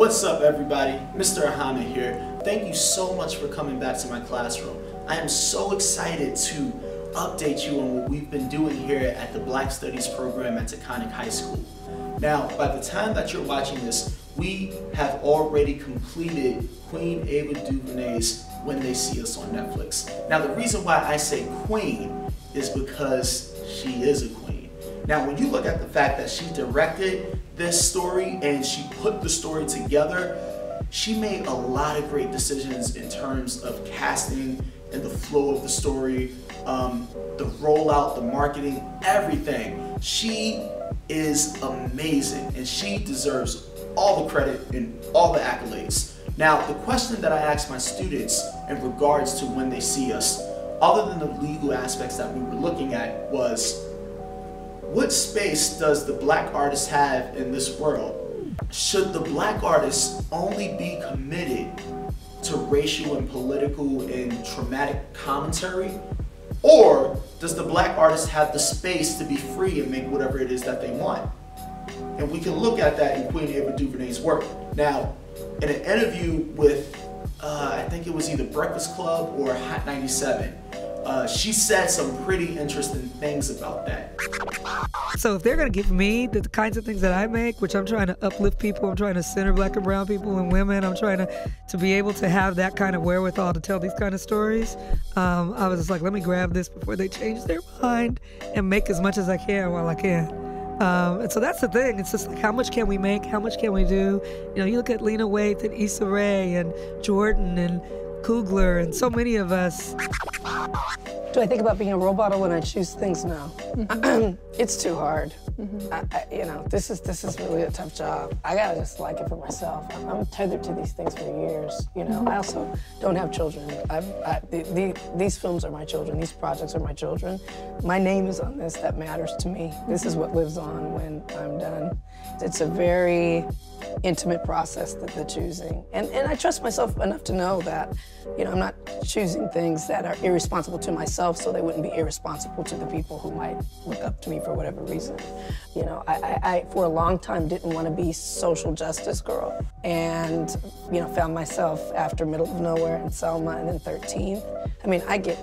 What's up, everybody? Mr. Ahamad here. Thank you so much for coming back to my classroom. I am so excited to update you on what we've been doing here at the Black Studies program at Taconic High School. Now, by the time that you're watching this, we have already completed Queen Ava DuVernay's When They See Us on Netflix. Now, the reason why I say queen is because she is a queen. Now, when you look at the fact that she directed this story and she put the story together, she made a lot of great decisions in terms of casting and the flow of the story, the rollout, the marketing, everything. She is amazing and she deserves all the credit and all the accolades. Now, the question that I asked my students in regards to When They See Us, other than the legal aspects that we were looking at, was what space does the black artist have in this world? Should the black artist only be committed to racial and political and traumatic commentary? Or does the black artist have the space to be free and make whatever it is that they want? And we can look at that in Queen Ava DuVernay's work. Now, in an interview with, I think it was either Breakfast Club or Hot 97, she said some pretty interesting things about that. So if they're going to give me the kinds of things that I make, which I'm trying to uplift people, I'm trying to center black and brown people and women, I'm trying to be able to have that kind of wherewithal to tell these kind of stories, I was just like, let me grab this before they change their mind and make as much as I can while I can. And so that's the thing. It's just like, how much can we make? How much can we do? You know, you look at Lena Waithe and Issa Rae and Jordan and Kugler and so many of us. Do I think about being a role model when I choose things? No. It's too hard. You know, this is really a tough job. I gotta just like it for myself. I'm tethered to these things for years. You know, I also don't have children. These films are my children. These projects are my children. My name is on this. That matters to me. This is what lives on when I'm done. It's a very intimate process, the choosing. And I trust myself enough to know that, you know, I'm not choosing things that are irresponsible to myself so they wouldn't be irresponsible to the people who might look up to me for whatever reason. You know, I for a long time didn't want to be social justice girl, and, you know, found myself after Middle of Nowhere and Selma and then 13th. I mean, I get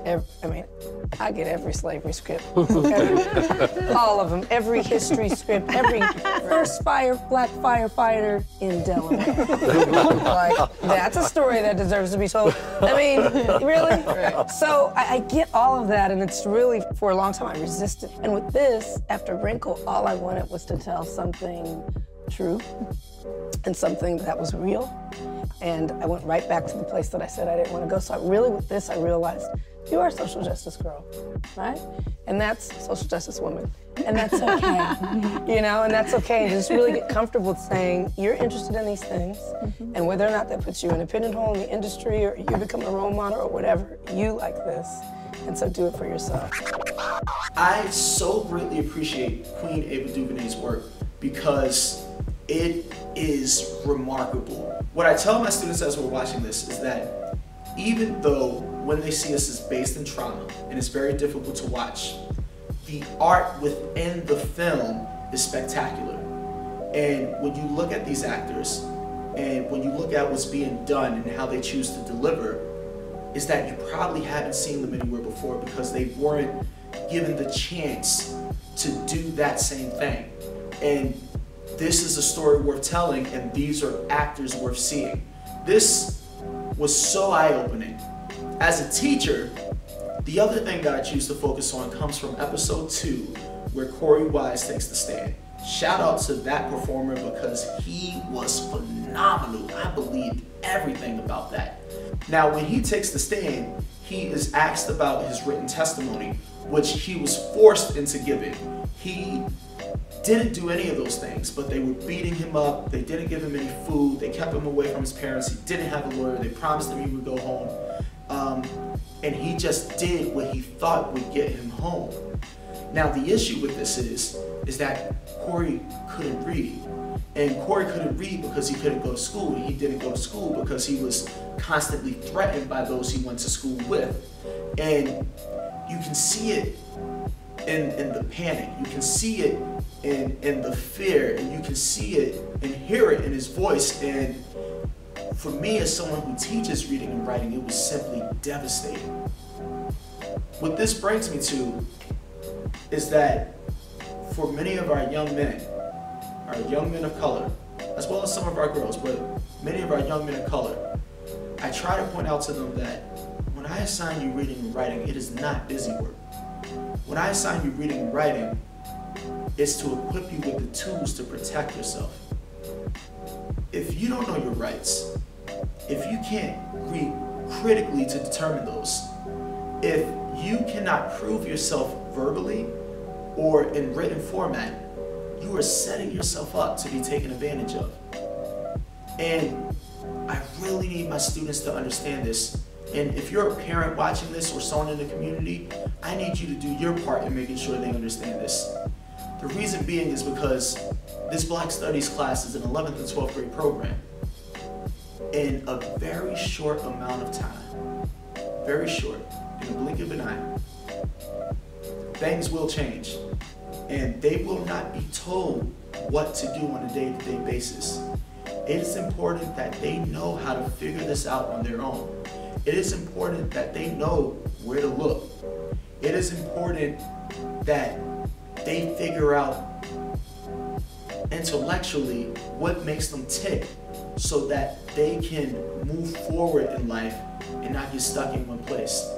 every slavery script, all of them, every history script, every first black firefighter in Delaware. Like, that's a story that deserves to be told. I mean, really? Right. So I get all of that, and it's really, for a long time, I resisted. And with this, after Wrinkle, all I wanted was to tell something true and something that was real. And I went right back to the place that I said I didn't want to go. So with this, I realized, you are a social justice girl, right? And that's social justice woman. And that's okay, you know, and that's okay. And just really get comfortable with saying, you're interested in these things, and whether or not that puts you in a pigeonhole in the industry or you become a role model or whatever, you like this. And so do it for yourself. I so greatly appreciate Queen Ava DuVernay's work because it is remarkable. What I tell my students as we're watching this is that even though When They See Us is based in trauma and it's very difficult to watch, the art within the film is spectacular. And when you look at these actors and when you look at what's being done and how they choose to deliver, is that you probably haven't seen them anywhere before because they weren't given the chance to do that same thing. And this is a story worth telling, and these are actors worth seeing. This was so eye-opening. As a teacher, the other thing that I choose to focus on comes from episode 2, where Corey Wise takes the stand. Shout out to that performer because he was phenomenal. I believed everything about that. Now, when he takes the stand, he is asked about his written testimony, which he was forced into giving. He didn't do any of those things, but they were beating him up. They didn't give him any food. They kept him away from his parents. He didn't have a lawyer. They promised him he would go home. And he just did what he thought would get him home. Now, the issue with this is that Corey couldn't read. And Corey couldn't read because he couldn't go to school. And he didn't go to school because he was constantly threatened by those he went to school with. And you can see it in the panic. You can see it and the fear, and you can see it and hear it in his voice. And for me, as someone who teaches reading and writing, it was simply devastating. What this brings me to is that for many of our young men of color, as well as some of our girls, but many of our young men of color, I try to point out to them that when I assign you reading and writing, it is not busy work. When I assign you reading and writing, it's to equip you with the tools to protect yourself. If you don't know your rights, if you can't read critically to determine those, if you cannot prove yourself verbally or in written format, you are setting yourself up to be taken advantage of. And I really need my students to understand this. And if you're a parent watching this or someone in the community, I need you to do your part in making sure they understand this. The reason being is because this Black Studies class is an 11th and 12th grade program. In a very short amount of time, very short, in a blink of an eye, things will change. And they will not be told what to do on a day-to-day basis. It is important that they know how to figure this out on their own. It is important that they know where to look. It is important that they figure out intellectually what makes them tick so that they can move forward in life and not get stuck in one place.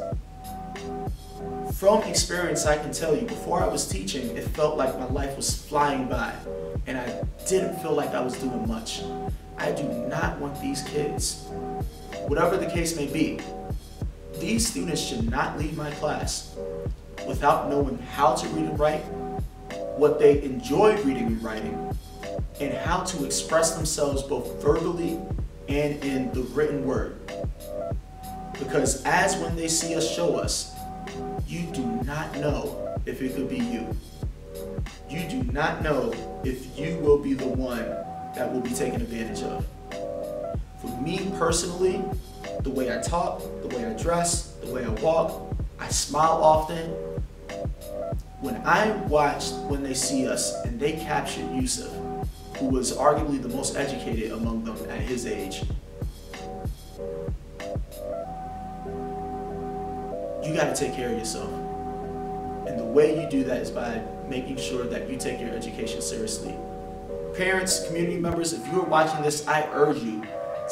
From experience, I can tell you, before I was teaching, it felt like my life was flying by and I didn't feel like I was doing much. I do not want these kids, whatever the case may be, these students should not leave my class without knowing how to read and write, what they enjoy reading and writing, and how to express themselves both verbally and in the written word. Because as when they see us show us, you do not know if it could be you. You do not know if you will be the one that will be taken advantage of. For me personally, the way I talk, the way I dress, the way I walk, I smile often. When I watched When They See Us and they captured Yusuf, who was arguably the most educated among them at his age, you got to take care of yourself. And the way you do that is by making sure that you take your education seriously. Parents, community members, if you're watching this, I urge you,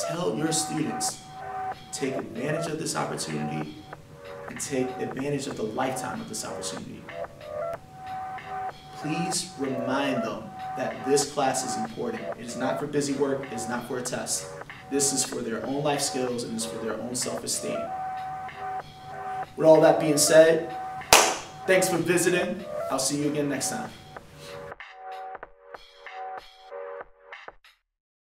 tell your students, take advantage of this opportunity and take advantage of the lifetime of this opportunity. Please remind them that this class is important. It is not for busy work, it is not for a test. This is for their own life skills and it's for their own self-esteem. With all that being said, thanks for visiting. I'll see you again next time.